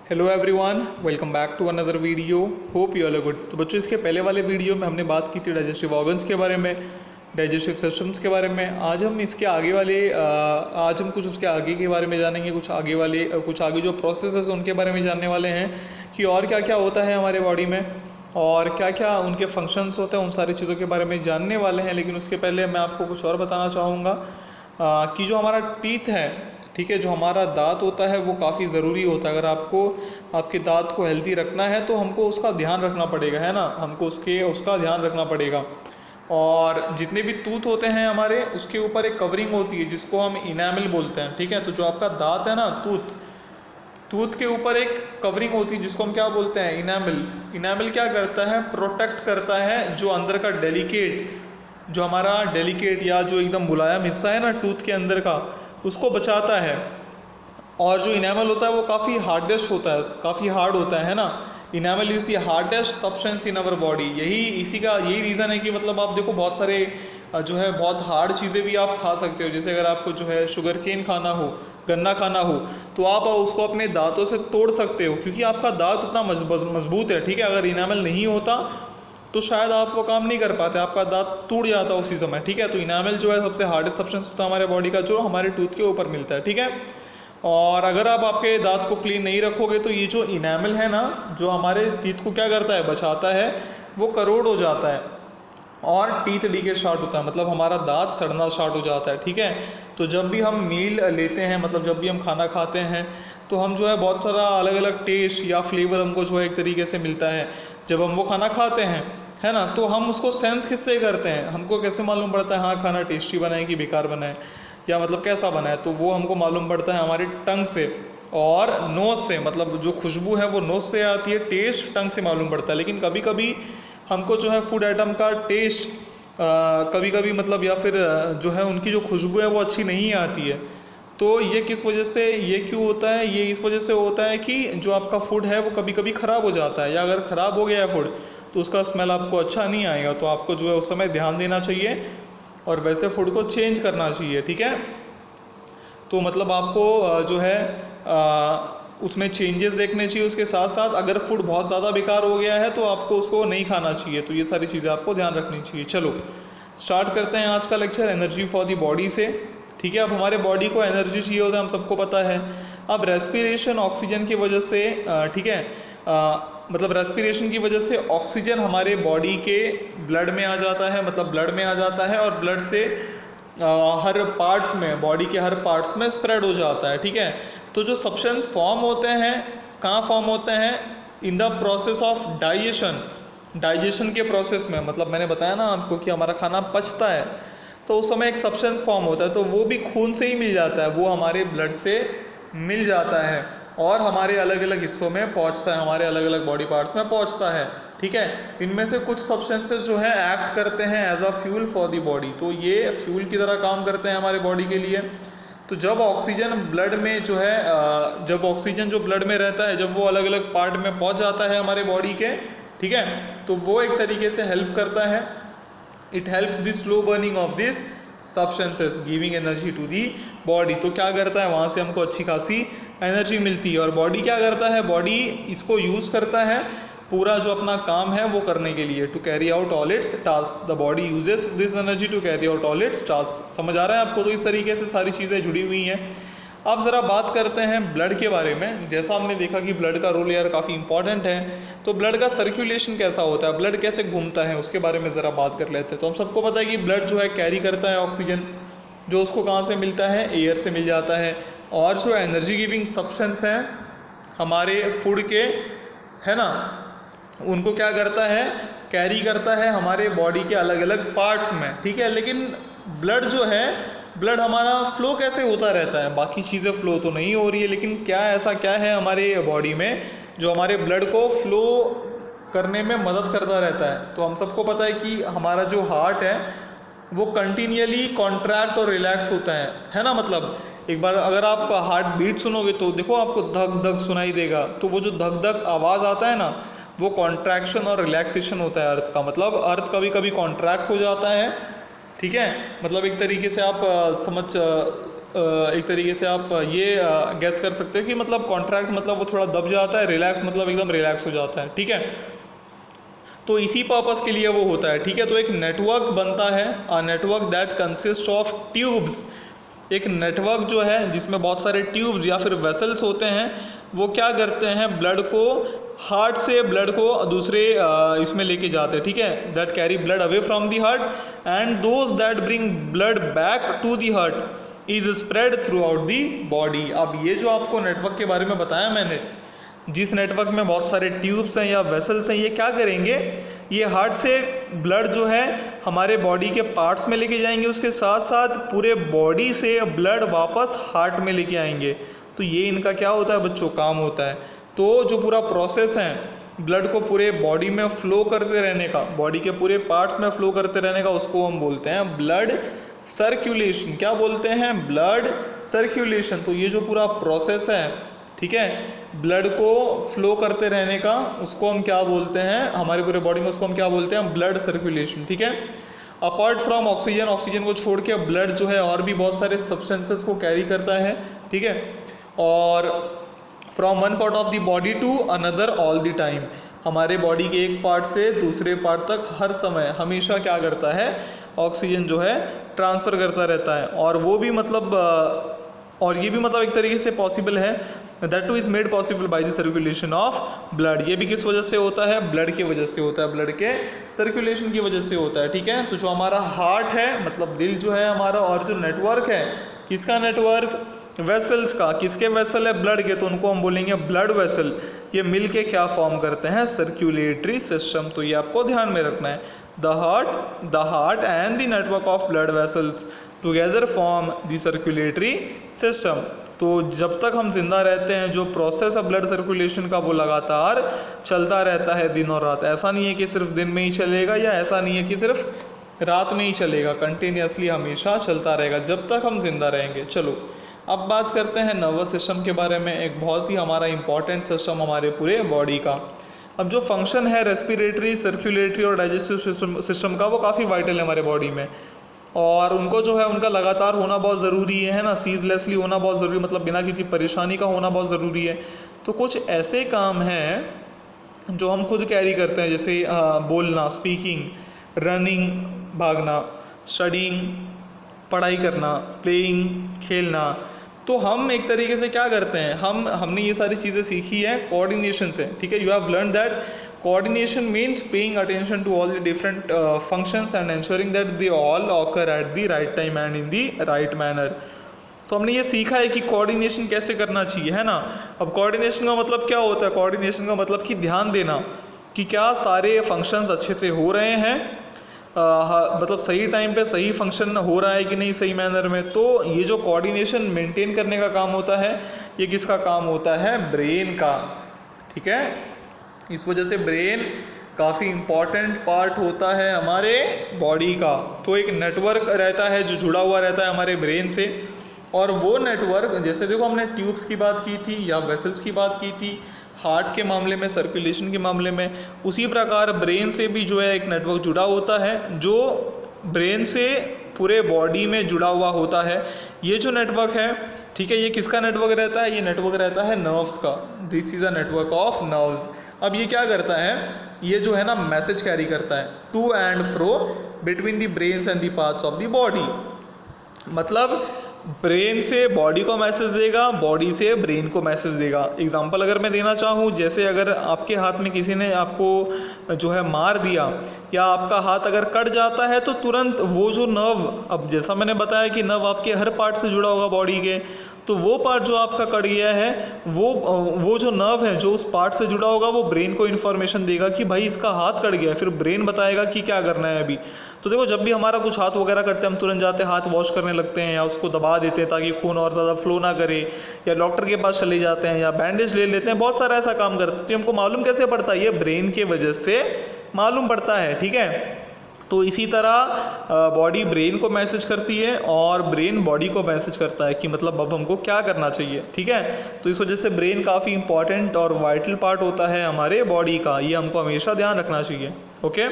Hello everyone, welcome back to another video. Hope you all are good. तो बच्चों, इसके पहले वाले वीडियो में हमने बात की थी डाइजेस्टिव ऑर्गन्स के बारे में, डाइजेस्टिव सिस्टम्स के बारे में। आज हम इसके आगे वाले आज हम कुछ उसके आगे के बारे में जानेंगे, कुछ आगे जो प्रोसेसेस उनके बारे में जानने वाले हैं कि और क्या क्या होता है हमारे बॉडी में और क्या क्या उनके फंक्शंस होते हैं, उन सारी चीज़ों के बारे में जानने वाले हैं। लेकिन उसके पहले मैं आपको कुछ और बताना चाहूँगा कि जो हमारा टीथ है, ठीक है, जो हमारा दांत होता है वो काफ़ी ज़रूरी होता है। अगर आपको आपके दांत को हेल्दी रखना है तो हमको उसका ध्यान रखना पड़ेगा, है ना। हमको उसका ध्यान रखना पड़ेगा। और जितने भी टूथ होते हैं हमारे, उसके ऊपर एक कवरिंग होती है जिसको हम इनामल बोलते हैं, ठीक है। तो जो आपका दांत है ना, टूथ के ऊपर एक कवरिंग होती है जिसको हम क्या बोलते हैं, इनामल। इनामल क्या करता है, प्रोटेक्ट करता है जो अंदर का जो हमारा डेलिकेट या जो एकदम मुलायम हिस्सा है ना टूथ के अंदर का, उसको बचाता है। और जो इनामल होता है वो काफ़ी हार्डेस्ट होता है, काफ़ी हार्ड होता है ना। Enamel is the hardest substance in our body. यही रीज़न है कि मतलब आप देखो बहुत सारे जो है बहुत हार्ड चीज़ें भी आप खा सकते हो। जैसे अगर आपको जो है शुगर केन खाना हो, गन्ना खाना हो, तो आप उसको अपने दांतों से तोड़ सकते हो क्योंकि आपका दांत उतना मजबूत है, ठीक है। अगर इनामल नहीं होता तो शायद आप वो काम नहीं कर पाते, आपका दांत टूट जाता उसी समय, ठीक है। तो इनामल जो है सबसे हार्डेस्ट सब्सटेंस होता है हमारे बॉडी का, जो हमारे टूथ के ऊपर मिलता है, ठीक है। और अगर आप आपके दांत को क्लीन नहीं रखोगे तो ये जो इनामल है ना, जो हमारे टीथ को क्या करता है, बचाता है, वो करोड हो जाता है और टीथ डीके स्टार्ट होता है, मतलब हमारा दांत सड़ना स्टार्ट हो जाता है, ठीक है। तो जब भी हम मील लेते हैं, मतलब जब भी हम खाना खाते हैं, तो हम जो है बहुत सारा अलग अलग टेस्ट या फ्लेवर हमको जो है एक तरीके से मिलता है जब हम वो खाना खाते हैं, है ना। तो हम उसको सेंस किससे करते हैं, हमको कैसे मालूम पड़ता है हाँ खाना टेस्टी बना है कि बेकार बना है, या मतलब कैसा बना है। तो वो हमको मालूम पड़ता है हमारी टंग से और नोज़ से, मतलब जो खुशबू है वो नोज़ से आती है, टेस्ट टंग से मालूम पड़ता है। लेकिन कभी कभी हमको जो है फूड आइटम का टेस्ट कभी कभी मतलब या फिर जो है उनकी जो खुशबू है वो अच्छी नहीं आती है। तो ये किस वजह से, ये क्यों होता है, ये इस वजह से होता है कि जो आपका फूड है वो कभी कभी ख़राब हो जाता है, या अगर ख़राब हो गया है फूड तो उसका स्मेल आपको अच्छा नहीं आएगा। तो आपको जो है उस समय ध्यान देना चाहिए और वैसे फूड को चेंज करना चाहिए, ठीक है। तो मतलब आपको जो है उसमें चेंजेस देखने चाहिए। उसके साथ साथ अगर फूड बहुत ज़्यादा बेकार हो गया है तो आपको उसको नहीं खाना चाहिए। तो ये सारी चीज़ें आपको ध्यान रखनी चाहिए। चलो स्टार्ट करते हैं आज का lecture energy for the body से, ठीक है। अब हमारे बॉडी को एनर्जी चाहिए होता है, हम सबको पता है। अब रेस्पिरेशन ऑक्सीजन की वजह से, ठीक है, मतलब रेस्पिरेशन की वजह से ऑक्सीजन हमारे बॉडी के ब्लड में आ जाता है, मतलब ब्लड में आ जाता है और ब्लड से हर पार्ट्स में, बॉडी के हर पार्ट्स में स्प्रेड हो जाता है, ठीक है। तो जो सब्सटेंस फॉर्म होते हैं, कहाँ फॉर्म होते हैं, in the process of digestion के प्रोसेस में। मतलब मैंने बताया ना आपको कि हमारा खाना पचता है तो उस समय एक सब्सटेंस फॉर्म होता है, तो वो भी खून से ही मिल जाता है, वो हमारे ब्लड से मिल जाता है और हमारे अलग अलग हिस्सों में पहुंचता है, हमारे अलग अलग बॉडी पार्ट्स में पहुंचता है, ठीक है। इनमें से कुछ सब्सटेंसेस जो है एक्ट करते हैं as a fuel for the body, तो ये फ्यूल की तरह काम करते हैं हमारे बॉडी के लिए। तो जब ऑक्सीजन ब्लड में जो है जब ऑक्सीजन जो ब्लड में रहता है, जब वो अलग अलग पार्ट में पहुंच जाता है हमारे बॉडी के, ठीक है, तो वो एक तरीके से हेल्प करता है। It helps the slow burning of this substances giving energy to the body. तो क्या करता है, वहाँ से हमको अच्छी खासी एनर्जी मिलती है। और बॉडी क्या करता है, बॉडी इसको यूज़ करता है पूरा जो अपना काम है वो करने के लिए, to carry out all its task. The body uses this energy to carry out all its task. समझ आ रहा है आपको। तो इस तरीके से सारी चीज़ें जुड़ी हुई हैं। अब ज़रा बात करते हैं ब्लड के बारे में। जैसा हमने देखा कि ब्लड का रोल यार काफ़ी इंपॉर्टेंट है, तो ब्लड का सर्कुलेशन कैसा होता है, ब्लड कैसे घूमता है, उसके बारे में ज़रा बात कर लेते हैं। तो हम सबको पता है कि ब्लड जो है कैरी करता है ऑक्सीजन, जो उसको कहाँ से मिलता है, एयर से मिल जाता है। और जो एनर्जी गिविंग सब्सटेंस हैं हमारे फूड के, है ना, उनको क्या करता है, कैरी करता है हमारे बॉडी के अलग अलग पार्ट्स में, ठीक है। लेकिन ब्लड जो है, ब्लड हमारा फ्लो कैसे होता रहता है, बाकी चीज़ें फ्लो तो नहीं हो रही है, लेकिन ऐसा क्या है हमारे बॉडी में जो हमारे ब्लड को फ्लो करने में मदद करता रहता है। तो हम सबको पता है कि हमारा जो हार्ट है वो कंटिन्यूअली कॉन्ट्रैक्ट और रिलैक्स होता है ना। मतलब एक बार अगर आप हार्ट बीट सुनोगे तो देखो आपको धक धक सुनाई देगा, तो वो जो धक धक आवाज़ आता है ना, वो कॉन्ट्रैक्शन और रिलैक्सेशन होता है अर्थ का। मतलब अर्थ कभी कभी कॉन्ट्रैक्ट हो जाता है, ठीक है। मतलब एक तरीके से आप एक तरीके से आप ये गैस कर सकते हो कि मतलब कॉन्ट्रैक्ट मतलब वो थोड़ा दब जाता है, रिलैक्स मतलब एकदम रिलैक्स हो जाता है, ठीक है। तो इसी पर्पस के लिए वो होता है, ठीक है। तो एक नेटवर्क बनता है, a network that consist of tubes. एक नेटवर्क जो है जिसमें बहुत सारे ट्यूब्स या फिर वेसल्स होते हैं, वो क्या करते हैं, ब्लड को हार्ट से ब्लड को दूसरे इसमें लेके जाते हैं, ठीक है। That carry blood away from the heart and those that bring blood back to the heart is spread throughout the body. अब ये जो आपको नेटवर्क के बारे में बताया मैंने, जिस नेटवर्क में बहुत सारे ट्यूब्स हैं या वेसल्स हैं, ये क्या करेंगे, ये हार्ट से ब्लड जो है हमारे बॉडी के पार्ट्स में लेके जाएंगे, उसके साथ साथ पूरे बॉडी से ब्लड वापस हार्ट में लेके आएंगे। तो ये इनका क्या होता है बच्चों, काम होता है। तो जो पूरा प्रोसेस है ब्लड को पूरे बॉडी में फ्लो करते रहने का, बॉडी के पूरे पार्ट्स में फ्लो करते रहने का, उसको हम बोलते हैं ब्लड सर्कुलेशन। क्या बोलते हैं, ब्लड सर्कुलेशन। तो ये जो पूरा प्रोसेस है, ठीक है, ब्लड को फ्लो करते रहने का, उसको हम क्या बोलते हैं, हमारे पूरे बॉडी में उसको हम क्या बोलते हैं, ब्लड सर्कुलेशन, ठीक है। अपार्ट फ्रॉम ऑक्सीजन, ऑक्सीजन को छोड़ के ब्लड जो है और भी बहुत सारे सब्सटेंसेस को कैरी करता है, ठीक है। और from one part of the body to another all the time, हमारे बॉडी के एक पार्ट से दूसरे पार्ट तक हर समय हमेशा क्या करता है, ऑक्सीजन जो है ट्रांसफ़र करता रहता है। और वो भी मतलब और ये भी मतलब एक तरीके से पॉसिबल है, that two is made possible by the circulation of blood. ये भी किस वजह से होता है, ब्लड की वजह से होता है, ब्लड के सर्कुलेशन की वजह से होता है, ठीक है। तो जो हमारा हार्ट है, मतलब दिल जो है हमारा, और जो नेटवर्क है, किसका नेटवर्क, वेसल्स का। किसके वेसल है, ब्लड के, तो उनको हम बोलेंगे ब्लड वेसल। ये मिल के क्या फॉर्म करते हैं, सर्कुलेटरी सिस्टम। तो ये आपको ध्यान में रखना है, the heart and the network of blood vessels together form the circulatory system. तो जब तक हम जिंदा रहते हैं, जो प्रोसेस है ब्लड सर्कुलेशन का, वो लगातार चलता रहता है दिन और रात। ऐसा नहीं है कि सिर्फ दिन में ही चलेगा, या ऐसा नहीं है कि सिर्फ रात में ही चलेगा, कंटिन्यूसली हमेशा चलता रहेगा जब तक हम जिंदा रहेंगे। चलो अब बात करते हैं नर्वस सिस्टम के बारे में, एक बहुत ही हमारा इंपॉर्टेंट सिस्टम हमारे पूरे बॉडी का। अब जो फंक्शन है रेस्पिरेटरी, सर्कुलेटरी और डाइजेस्टिव सिस्टम का, वो काफ़ी वाइटल है हमारे बॉडी में, और उनको जो है उनका लगातार होना बहुत ज़रूरी है ना, सीजलेसली होना बहुत ज़रूरी, मतलब बिना किसी परेशानी का होना बहुत ज़रूरी है। तो कुछ ऐसे काम हैं जो हम खुद कैरी करते हैं, जैसे बोलना, स्पीकिंग, रनिंग, भागना, स्टडिंग, पढ़ाई करना, प्लेइंग, खेलना। तो हम एक तरीके से क्या करते हैं, हमने ये सारी चीज़ें सीखी हैं कोऑर्डिनेशन से, ठीक है। You have learn that coordination means paying attention to all the different functions and ensuring that they all occur at the right time and in the right manner। तो हमने ये सीखा है कि कोऑर्डिनेशन कैसे करना चाहिए, है ना। अब कोऑर्डिनेशन का मतलब क्या होता है, कोऑर्डिनेशन का मतलब कि ध्यान देना कि क्या सारे फंक्शंस अच्छे से हो रहे हैं, मतलब सही टाइम पे सही फंक्शन हो रहा है कि नहीं, सही मैनर में। तो ये जो कोऑर्डिनेशन मेंटेन करने का काम होता है, ये किसका काम होता है, ब्रेन का, ठीक है। इस वजह से ब्रेन काफ़ी इम्पॉर्टेंट पार्ट होता है हमारे बॉडी का। तो एक नेटवर्क रहता है जो जुड़ा हुआ रहता है हमारे ब्रेन से, और वो नेटवर्क, जैसे देखो हमने ट्यूब्स की बात की थी या वेसल्स की बात की थी हार्ट के मामले में, सर्कुलेशन के मामले में, उसी प्रकार ब्रेन से भी जो है एक नेटवर्क जुड़ा होता है, जो ब्रेन से पूरे बॉडी में जुड़ा हुआ होता है। ये जो नेटवर्क है, ठीक है, ये किसका नेटवर्क रहता है, ये नेटवर्क रहता है नर्व्स का। This is a network of nerves. अब ये क्या करता है, ये जो है ना मैसेज कैरी करता है to and fro between the brains and the parts of the body. मतलब ब्रेन से बॉडी को मैसेज देगा, बॉडी से ब्रेन को मैसेज देगा। एग्जांपल अगर मैं देना चाहूँ, जैसे अगर आपके हाथ में किसी ने आपको जो है मार दिया, या आपका हाथ अगर कट जाता है, तो तुरंत वो जो नर्व, अब जैसा मैंने बताया कि नर्व आपके हर पार्ट से जुड़ा होगा बॉडी के, तो वो पार्ट जो आपका कट गया है, वो जो नर्व है जो उस पार्ट से जुड़ा होगा, वो ब्रेन को इन्फॉर्मेशन देगा कि भाई इसका हाथ कट गया है। फिर ब्रेन बताएगा कि क्या करना है अभी। तो देखो, जब भी हमारा कुछ हाथ वगैरह करते हैं, हम तुरंत जाते हैं, हाथ वॉश करने लगते हैं, या उसको दबा देते हैं ताकि खून और ज़्यादा फ्लो ना करे, या डॉक्टर के पास चले जाते हैं, या बैंडेज ले लेते हैं, बहुत सारा ऐसा काम करते हैं। तो हमको मालूम कैसे पड़ता है, ये ब्रेन के वजह से मालूम पड़ता है, ठीक है। तो इसी तरह बॉडी ब्रेन को मैसेज करती है, और ब्रेन बॉडी को मैसेज करता है कि मतलब अब हमको क्या करना चाहिए, ठीक है। तो इस वजह से ब्रेन काफ़ी इंपॉर्टेंट और वाइटल पार्ट होता है हमारे बॉडी का, ये हमको हमेशा ध्यान रखना चाहिए। ओके,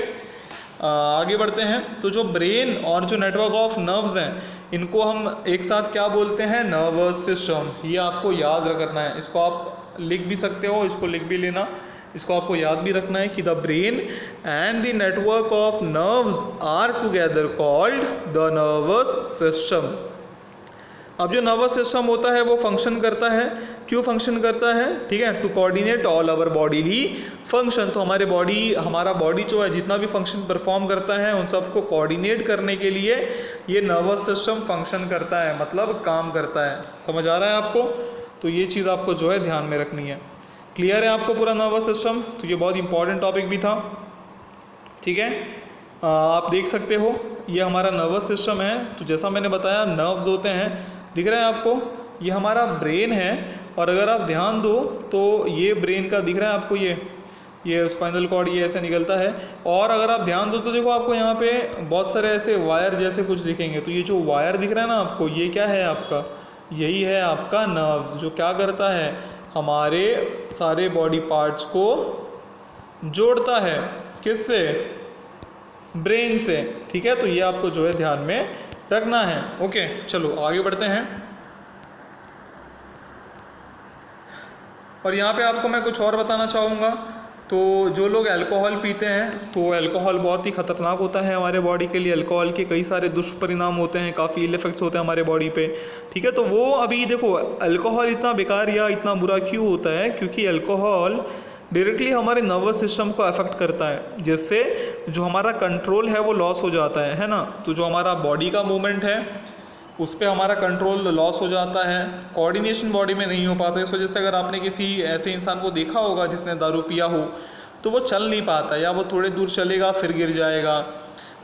आगे बढ़ते हैं। तो जो ब्रेन और जो नेटवर्क ऑफ नर्व्स हैं, इनको हम एक साथ क्या बोलते हैं, नर्वस सिस्टम। ये आपको याद रखना है, इसको आप लिख भी सकते हो, इसको लिख भी लेना, इसको आपको याद भी रखना है कि the brain and the network of nerves are together called the nervous system. अब जो नर्वस सिस्टम होता है वो फंक्शन करता है, क्यों फंक्शन करता है, ठीक है, to coordinate all our bodily function. तो हमारा बॉडी जो है जितना भी फंक्शन परफॉर्म करता है उन सबको कोऑर्डिनेट करने के लिए ये नर्वस सिस्टम फंक्शन करता है, मतलब काम करता है। समझ आ रहा है आपको? तो ये चीज़ आपको जो है ध्यान में रखनी है। क्लियर है आपको पूरा नर्वस सिस्टम? तो ये बहुत इंपॉर्टेंट टॉपिक भी था, ठीक है। आप देख सकते हो ये हमारा नर्वस सिस्टम है। तो जैसा मैंने बताया नर्व्स होते हैं, दिख रहा है आपको, ये हमारा ब्रेन है। और अगर आप ध्यान दो तो ये ब्रेन का दिख रहा है आपको, ये स्पाइनल कॉर्ड ये ऐसे निकलता है। और अगर आप ध्यान दो तो देखो आपको यहाँ पे बहुत सारे ऐसे वायर जैसे कुछ दिखेंगे। तो ये जो वायर दिख रहा है ना आपको, ये क्या है आपका, यही है आपका नर्व, जो क्या करता है, हमारे सारे बॉडी पार्ट्स को जोड़ता है। किससे? ब्रेन से, ठीक है। तो ये आपको जो है ध्यान में रखना है। ओके, चलो आगे बढ़ते हैं। और यहाँ पे आपको मैं कुछ और बताना चाहूँगा। तो जो लोग अल्कोहल पीते हैं, तो अल्कोहल बहुत ही ख़तरनाक होता है हमारे बॉडी के लिए। अल्कोहल के कई सारे दुष्परिणाम होते हैं, काफ़ी इल इफेक्ट्स होते हैं हमारे बॉडी पे, ठीक है। तो वो अभी देखो अल्कोहल इतना बेकार या इतना बुरा क्यों होता है, क्योंकि अल्कोहल डायरेक्टली हमारे नर्वस सिस्टम को अफेक्ट करता है, जिससे जो हमारा कंट्रोल है वो लॉस हो जाता है ना। तो जो हमारा बॉडी का मूवमेंट है उस पर हमारा कंट्रोल लॉस हो जाता है, कोऑर्डिनेशन बॉडी में नहीं हो पाता। इस वजह से अगर आपने किसी ऐसे इंसान को देखा होगा जिसने दारू पिया हो, तो वो चल नहीं पाता, या वो थोड़े दूर चलेगा फिर गिर जाएगा,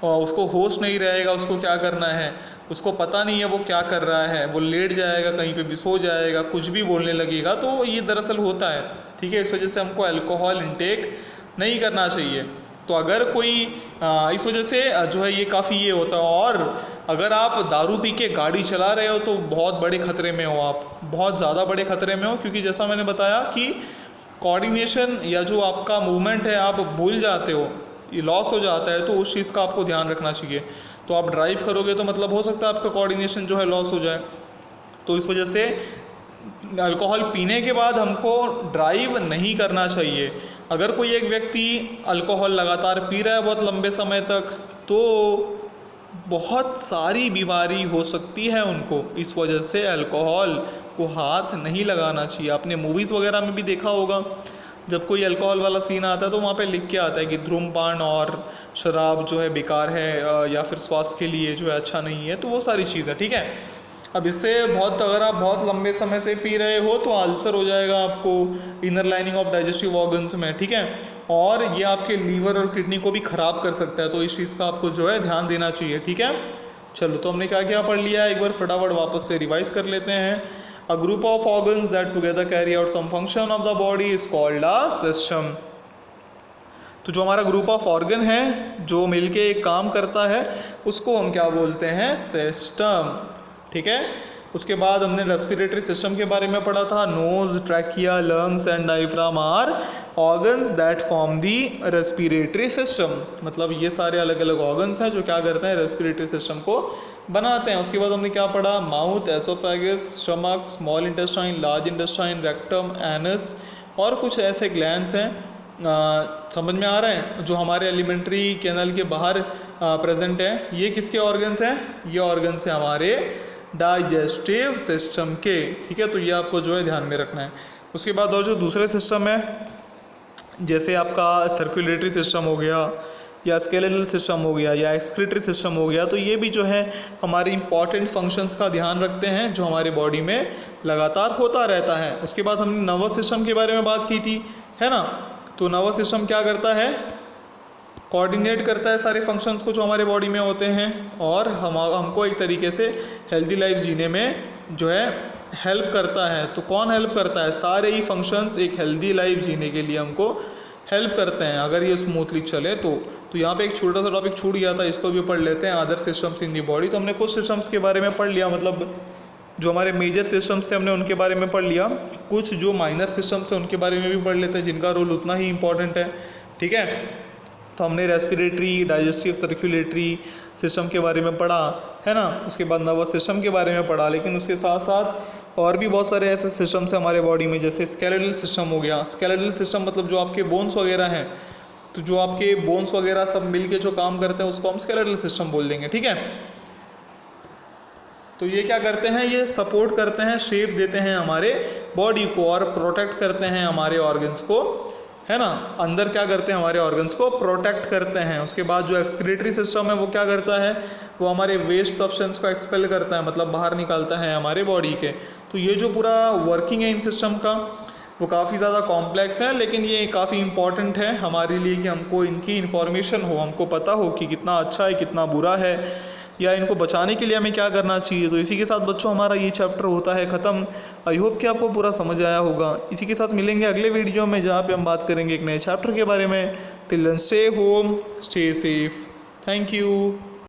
और उसको होश नहीं रहेगा उसको क्या करना है, उसको पता नहीं है वो क्या कर रहा है, वो लेट जाएगा, कहीं पे भी सो जाएगा, कुछ भी बोलने लगेगा। तो ये दरअसल होता है, ठीक है। इस वजह से हमको अल्कोहल इंटेक नहीं करना चाहिए। तो अगर कोई इस वजह से जो है ये काफ़ी ये होता है। और अगर आप दारू पी के गाड़ी चला रहे हो तो बहुत बड़े ख़तरे में हो, आप बहुत ज़्यादा बड़े ख़तरे में हो, क्योंकि जैसा मैंने बताया कि कोऑर्डिनेशन या जो आपका मूवमेंट है आप भूल जाते हो, ये लॉस हो जाता है। तो उस चीज़ का आपको ध्यान रखना चाहिए। तो आप ड्राइव करोगे तो मतलब हो सकता है आपका कोऑर्डिनेशन जो है लॉस हो जाए। तो इस वजह से अल्कोहल पीने के बाद हमको ड्राइव नहीं करना चाहिए। अगर कोई एक व्यक्ति अल्कोहल लगातार पी रहा है बहुत लंबे समय तक, तो बहुत सारी बीमारी हो सकती है उनको। इस वजह से अल्कोहल को हाथ नहीं लगाना चाहिए। आपने मूवीज़ वगैरह में भी देखा होगा, जब कोई अल्कोहल वाला सीन आता है तो वहाँ पे लिख के आता है कि धूम्रपान और शराब जो है बेकार है, या फिर स्वास्थ्य के लिए जो है अच्छा नहीं है। तो वो सारी चीज़ है, ठीक है। अब इससे अगर आप बहुत लंबे समय से पी रहे हो तो अल्सर हो जाएगा आपको inner lining of digestive organs में, ठीक है। और ये आपके लीवर और किडनी को भी ख़राब कर सकता है। तो इस चीज़ का आपको जो है ध्यान देना चाहिए, ठीक है। चलो, तो हमने क्या क्या पढ़ लिया, एक बार फटाफट वापस से रिवाइज कर लेते हैं। A group of organs that together carry out some function of the body is called a system. तो जो हमारा ग्रुप ऑफ ऑर्गन है जो मिलके एक काम करता है उसको हम क्या बोलते हैं, सिस्टम, ठीक है। उसके बाद हमने रेस्पिरेटरी सिस्टम के बारे में पढ़ा था। Nose, trachea, lungs and diaphragm are organs that form the respiratory system. मतलब ये सारे अलग अलग ऑर्गन्स हैं जो क्या करते हैं, रेस्पिरेटरी सिस्टम को बनाते हैं। उसके बाद हमने क्या पढ़ा, mouth, oesophagus, stomach, small intestine, large intestine, rectum, anus और कुछ ऐसे ग्लैंड्स हैं, समझ में आ रहे हैं, जो हमारे एलिमेंट्री कैनल के बाहर प्रेजेंट है। ये किसके ऑर्गन्स हैं, ये ऑर्गन्स हैं हमारे डाइजेस्टिव सिस्टम के, ठीक है। तो ये आपको जो है ध्यान में रखना है। उसके बाद और जो दूसरे सिस्टम है, जैसे आपका सर्कुलेटरी सिस्टम हो गया, या स्केलेटल सिस्टम हो गया, या एक्सक्रीटरी सिस्टम हो गया, तो ये भी जो है हमारे इंपॉर्टेंट फंक्शंस का ध्यान रखते हैं जो हमारी बॉडी में लगातार होता रहता है। उसके बाद हमने नर्वस सिस्टम के बारे में बात की थी, है ना। तो नर्वस सिस्टम क्या करता है, कोऑर्डिनेट करता है सारे फंक्शंस को जो हमारे बॉडी में होते हैं, और हमको एक तरीके से हेल्दी लाइफ जीने में जो है हेल्प करता है। तो कौन हेल्प करता है, सारे ही फंक्शंस एक हेल्दी लाइफ जीने के लिए हमको हेल्प करते हैं, अगर ये स्मूथली चले तो यहाँ पे एक छोटा सा टॉपिक छूट गया था, इसको भी पढ़ लेते हैं, other systems in the body. तो हमने कुछ सिस्टम्स के बारे में पढ़ लिया, मतलब जो हमारे मेजर सिस्टम्स थे हमने उनके बारे में पढ़ लिया। कुछ जो माइनर सिस्टम्स हैं उनके बारे में भी पढ़ लेते हैं, जिनका रोल उतना ही इम्पोर्टेंट है, ठीक है। तो हमने रेस्पिरेटरी, डाइजेस्टिव, सर्कुलेटरी सिस्टम के बारे में पढ़ा है ना, उसके बाद नर्वस सिस्टम के बारे में पढ़ा, लेकिन उसके साथ साथ और भी बहुत सारे ऐसे सिस्टम्स हैं हमारे बॉडी में, जैसे स्केलेटल सिस्टम हो गया। स्केलेटल सिस्टम मतलब जो आपके बोन्स वगैरह हैं, तो जो आपके बोन्स वगैरह सब मिल के जो काम करते हैं उसको हम स्केलेटल सिस्टम बोल देंगे, ठीक है। तो ये क्या करते हैं, ये सपोर्ट करते हैं, शेप देते हैं हमारे बॉडी को और प्रोटेक्ट करते हैं हमारे ऑर्गन्स को, है ना। अंदर क्या करते हैं, हमारे ऑर्गन्स को प्रोटेक्ट करते हैं। उसके बाद जो एक्सक्रीटरी सिस्टम है वो क्या करता है, वो हमारे वेस्ट सब्सटेंस को एक्सपेल करता है, मतलब बाहर निकालता है हमारे बॉडी के। तो ये जो पूरा वर्किंग है इन सिस्टम का वो काफ़ी ज़्यादा कॉम्प्लेक्स है, लेकिन ये काफ़ी इंपॉर्टेंट है हमारे लिए कि हमको इनकी इन्फॉर्मेशन हो, हमको पता हो कि कितना अच्छा है कितना बुरा है, या इनको बचाने के लिए हमें क्या करना चाहिए। तो इसी के साथ बच्चों हमारा ये चैप्टर होता है ख़त्म। आई होप कि आपको पूरा समझ आया होगा। इसी के साथ मिलेंगे अगले वीडियो में, जहाँ पे हम बात करेंगे एक नए चैप्टर के बारे में। Till then stay home, stay safe, thank you.